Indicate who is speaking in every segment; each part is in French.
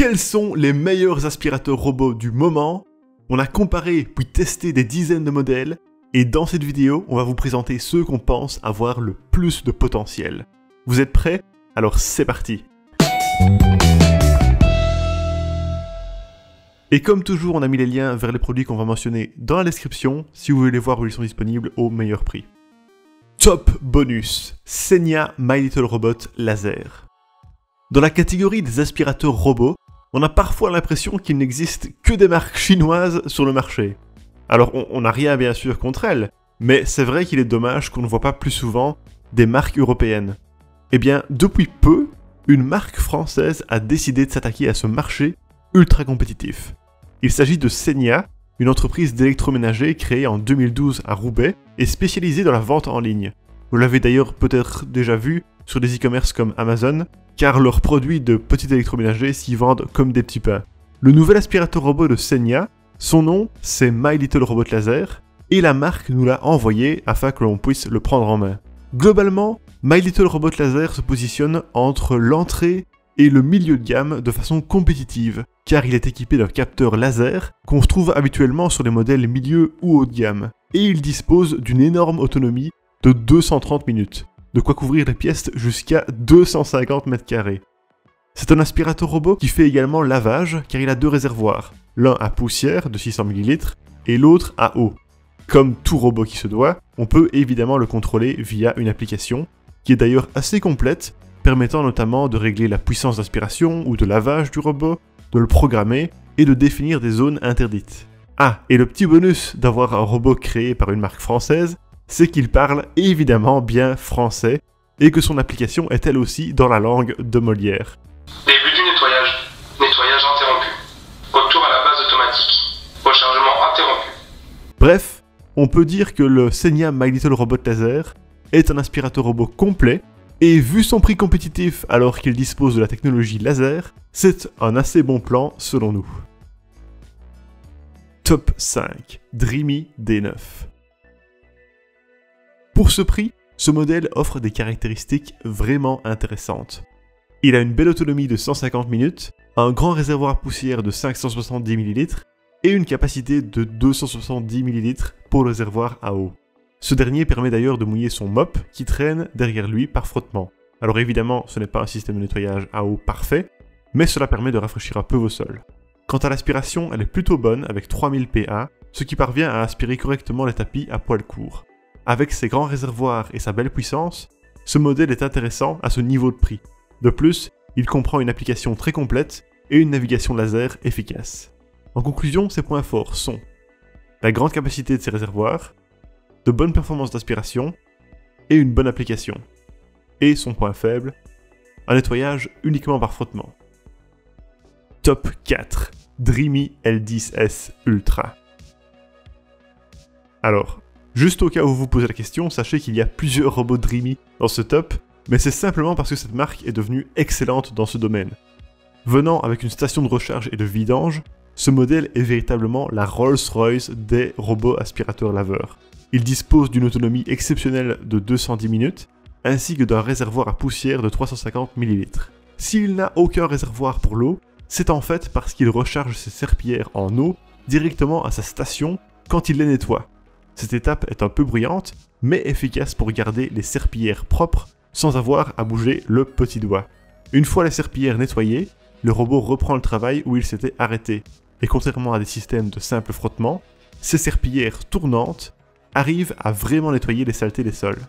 Speaker 1: Quels sont les meilleurs aspirateurs robots du moment? On a comparé puis testé des dizaines de modèles, et dans cette vidéo, on va vous présenter ceux qu'on pense avoir le plus de potentiel. Vous êtes prêts? Alors c'est parti! Et comme toujours, on a mis les liens vers les produits qu'on va mentionner dans la description, si vous voulez voir où ils sont disponibles au meilleur prix. Top bonus, Senia My Little Robot Laser. Dans la catégorie des aspirateurs robots, on a parfois l'impression qu'il n'existe que des marques chinoises sur le marché. Alors on n'a rien bien sûr contre elles, mais c'est vrai qu'il est dommage qu'on ne voit pas plus souvent des marques européennes. Eh bien, depuis peu, une marque française a décidé de s'attaquer à ce marché ultra compétitif. Il s'agit de Senia, une entreprise d'électroménager créée en 2012 à Roubaix et spécialisée dans la vente en ligne. Vous l'avez d'ailleurs peut-être déjà vu sur des e-commerce comme Amazon, car leurs produits de petits électroménagers s'y vendent comme des petits pains. Le nouvel aspirateur robot de Senia, son nom c'est My Little Robot Laser, et la marque nous l'a envoyé afin que l'on puisse le prendre en main. Globalement, My Little Robot Laser se positionne entre l'entrée et le milieu de gamme de façon compétitive, car il est équipé d'un capteur laser qu'on se trouve habituellement sur les modèles milieu ou haut de gamme, et il dispose d'une énorme autonomie de 230 minutes, de quoi couvrir les pièces jusqu'à 250 m². C'est un aspirateur robot qui fait également lavage, car il a deux réservoirs, l'un à poussière de 600 ml et l'autre à eau. Comme tout robot qui se doit, on peut évidemment le contrôler via une application, qui est d'ailleurs assez complète, permettant notamment de régler la puissance d'aspiration ou de lavage du robot, de le programmer et de définir des zones interdites. Ah, et le petit bonus d'avoir un robot créé par une marque française, c'est qu'il parle évidemment bien français et que son application est elle aussi dans la langue de Molière.
Speaker 2: Début du nettoyage. Nettoyage interrompu. Retour à la base automatique. Rechargement interrompu.
Speaker 1: Bref, on peut dire que le Senia My Little Robot Laser est un aspirateur robot complet, et vu son prix compétitif alors qu'il dispose de la technologie laser, c'est un assez bon plan selon nous. Top 5, Dreamy D9. Pour ce prix, ce modèle offre des caractéristiques vraiment intéressantes. Il a une belle autonomie de 150 minutes, un grand réservoir à poussière de 570 ml et une capacité de 270 ml pour le réservoir à eau. Ce dernier permet d'ailleurs de mouiller son mop qui traîne derrière lui par frottement. Alors évidemment, ce n'est pas un système de nettoyage à eau parfait, mais cela permet de rafraîchir un peu vos sols. Quant à l'aspiration, elle est plutôt bonne avec 3000 PA, ce qui parvient à aspirer correctement les tapis à poil court. Avec ses grands réservoirs et sa belle puissance, ce modèle est intéressant à ce niveau de prix. De plus, il comprend une application très complète et une navigation laser efficace. En conclusion, ses points forts sont la grande capacité de ses réservoirs, de bonnes performances d'aspiration et une bonne application. Et son point faible, un nettoyage uniquement par frottement. Top 4, Dreamy L10S Ultra. Alors, juste au cas où vous vous posez la question, sachez qu'il y a plusieurs robots Dreamy dans ce top, mais c'est simplement parce que cette marque est devenue excellente dans ce domaine. Venant avec une station de recharge et de vidange, ce modèle est véritablement la Rolls-Royce des robots aspirateurs laveurs. Il dispose d'une autonomie exceptionnelle de 210 minutes, ainsi que d'un réservoir à poussière de 350 ml. S'il n'a aucun réservoir pour l'eau, c'est en fait parce qu'il recharge ses serpillères en eau directement à sa station quand il les nettoie. Cette étape est un peu bruyante, mais efficace pour garder les serpillères propres sans avoir à bouger le petit doigt. Une fois les serpillères nettoyées, le robot reprend le travail où il s'était arrêté. Et contrairement à des systèmes de simple frottement, ces serpillères tournantes arrivent à vraiment nettoyer les saletés des sols.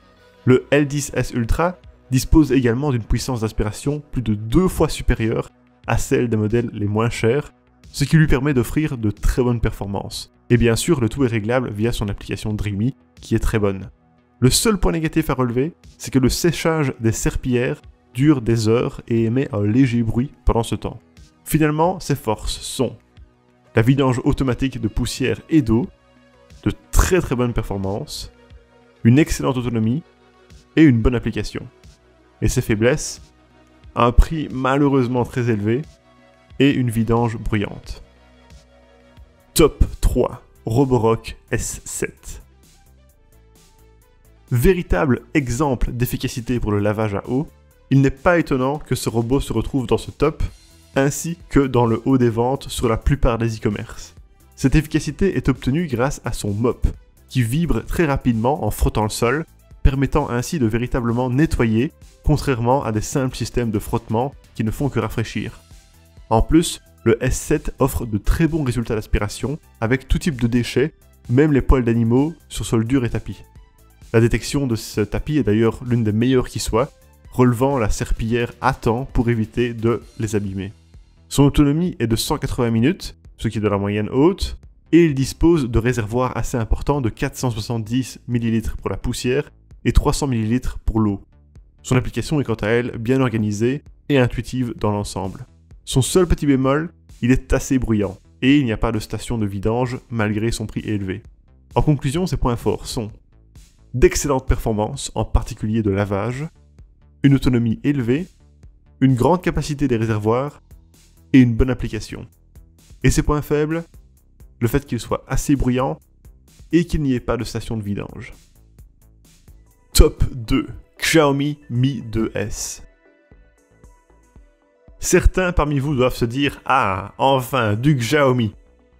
Speaker 1: Le L10S Ultra dispose également d'une puissance d'aspiration plus de 2 fois supérieure à celle des modèles les moins chers, ce qui lui permet d'offrir de très bonnes performances. Et bien sûr, le tout est réglable via son application Dreamy, qui est très bonne. Le seul point négatif à relever, c'est que le séchage des serpillères dure des heures et émet un léger bruit pendant ce temps. Finalement, ses forces sont la vidange automatique de poussière et d'eau, de très bonnes performances, une excellente autonomie et une bonne application. Et ses faiblesses, un prix malheureusement très élevé et une vidange bruyante. Top 3, Roborock S7. Véritable exemple d'efficacité pour le lavage à eau, il n'est pas étonnant que ce robot se retrouve dans ce top, ainsi que dans le haut des ventes sur la plupart des e-commerce. Cette efficacité est obtenue grâce à son mop, qui vibre très rapidement en frottant le sol, permettant ainsi de véritablement nettoyer, contrairement à des simples systèmes de frottement qui ne font que rafraîchir. En plus, le S7 offre de très bons résultats d'aspiration avec tout type de déchets, même les poils d'animaux sur sol dur et tapis. La détection de ce tapis est d'ailleurs l'une des meilleures qui soit, relevant la serpillière à temps pour éviter de les abîmer. Son autonomie est de 180 minutes, ce qui est de la moyenne haute, et il dispose de réservoirs assez importants de 470 ml pour la poussière et 300 ml pour l'eau. Son application est quant à elle bien organisée et intuitive dans l'ensemble. Son seul petit bémol, il est assez bruyant, et il n'y a pas de station de vidange malgré son prix élevé. En conclusion, ses points forts sont d'excellentes performances, en particulier de lavage, une autonomie élevée, une grande capacité des réservoirs et une bonne application. Et ses points faibles, le fait qu'il soit assez bruyant et qu'il n'y ait pas de station de vidange. Top 2. Xiaomi Mi 2S. Certains parmi vous doivent se dire « Ah, enfin, du Xiaomi !»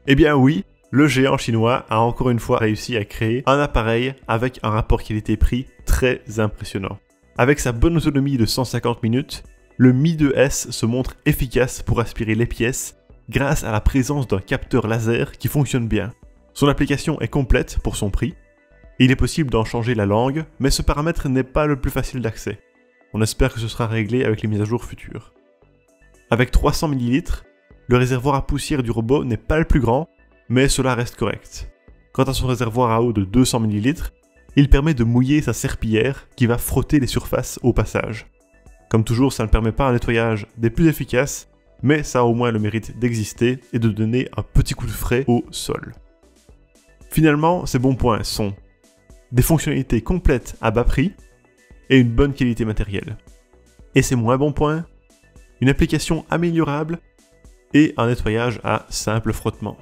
Speaker 1: Eh bien oui, le géant chinois a encore une fois réussi à créer un appareil avec un rapport qualité-prix très impressionnant. Avec sa bonne autonomie de 150 minutes, le Mi 2S se montre efficace pour aspirer les pièces grâce à la présence d'un capteur laser qui fonctionne bien. Son application est complète pour son prix. Il est possible d'en changer la langue, mais ce paramètre n'est pas le plus facile d'accès. On espère que ce sera réglé avec les mises à jour futures. Avec 300 ml, le réservoir à poussière du robot n'est pas le plus grand, mais cela reste correct. Quant à son réservoir à eau de 200 ml, il permet de mouiller sa serpillière qui va frotter les surfaces au passage. Comme toujours, ça ne permet pas un nettoyage des plus efficaces, mais ça a au moins le mérite d'exister et de donner un petit coup de frais au sol. Finalement, ses bons points sont des fonctionnalités complètes à bas prix et une bonne qualité matérielle. Et ses moins bons points, une application améliorable et un nettoyage à simple frottement.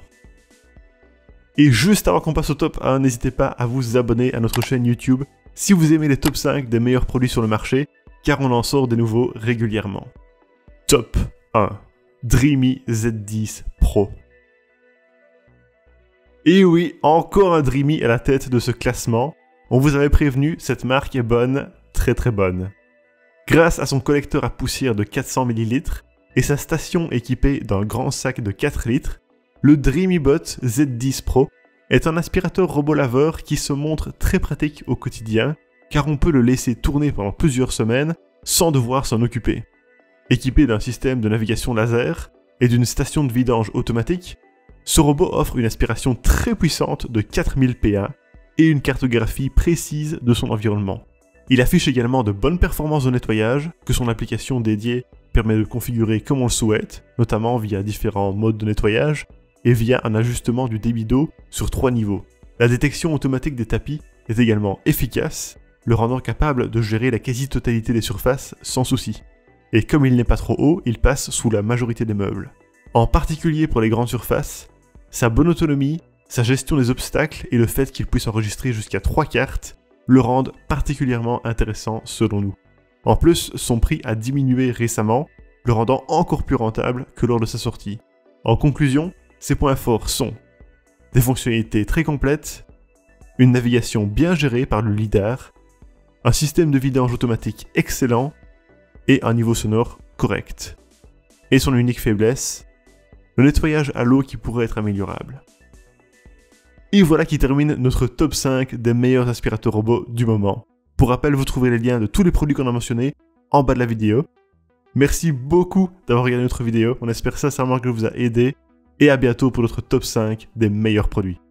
Speaker 1: Et juste avant qu'on passe au top 1, n'hésitez pas à vous abonner à notre chaîne YouTube si vous aimez les top 5 des meilleurs produits sur le marché, car on en sort des nouveaux régulièrement. Top 1. Dreamy Z10 Pro. Et oui, encore un Dreamy à la tête de ce classement. On vous avait prévenu, cette marque est bonne, très très bonne. Grâce à son collecteur à poussière de 400 ml et sa station équipée d'un grand sac de 4 litres, le DreamyBot Z10 Pro est un aspirateur robot laveur qui se montre très pratique au quotidien, car on peut le laisser tourner pendant plusieurs semaines sans devoir s'en occuper. Équipé d'un système de navigation laser et d'une station de vidange automatique, ce robot offre une aspiration très puissante de 4000 PA et une cartographie précise de son environnement. Il affiche également de bonnes performances de nettoyage que son application dédiée permet de configurer comme on le souhaite, notamment via différents modes de nettoyage et via un ajustement du débit d'eau sur 3 niveaux. La détection automatique des tapis est également efficace, le rendant capable de gérer la quasi-totalité des surfaces sans souci. Et comme il n'est pas trop haut, il passe sous la majorité des meubles. En particulier pour les grandes surfaces, sa bonne autonomie, sa gestion des obstacles et le fait qu'il puisse enregistrer jusqu'à 3 cartes le rendent particulièrement intéressant selon nous. En plus, son prix a diminué récemment, le rendant encore plus rentable que lors de sa sortie. En conclusion, ses points forts sont des fonctionnalités très complètes, une navigation bien gérée par le lidar, un système de vidange automatique excellent et un niveau sonore correct. Et son unique faiblesse, le nettoyage à l'eau qui pourrait être améliorable. Et voilà qui termine notre top 5 des meilleurs aspirateurs robots du moment. Pour rappel, vous trouverez les liens de tous les produits qu'on a mentionnés en bas de la vidéo. Merci beaucoup d'avoir regardé notre vidéo, on espère sincèrement qu'elle vous a aidé, et à bientôt pour notre top 5 des meilleurs produits.